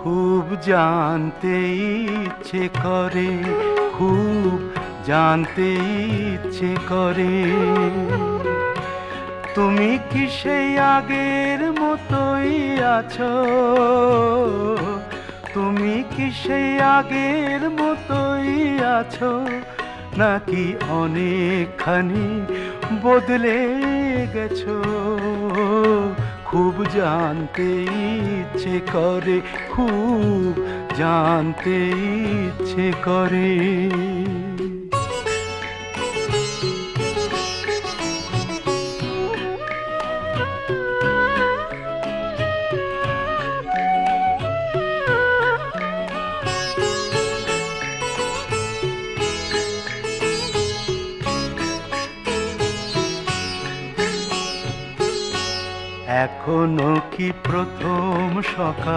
খুব জানতে ইচ্ছে করে, খুব জানতে ইচ্ছে করে। তুমি কি সেই আগের মতোই আছো? তুমি কি সেই আগের মতোই আছো, নাকি অনেকখানি বদলে গেছো? খুব জানতে ইচ্ছে করে, খুব জানতে ইচ্ছে করে। এখনো কি প্রথম সকাল?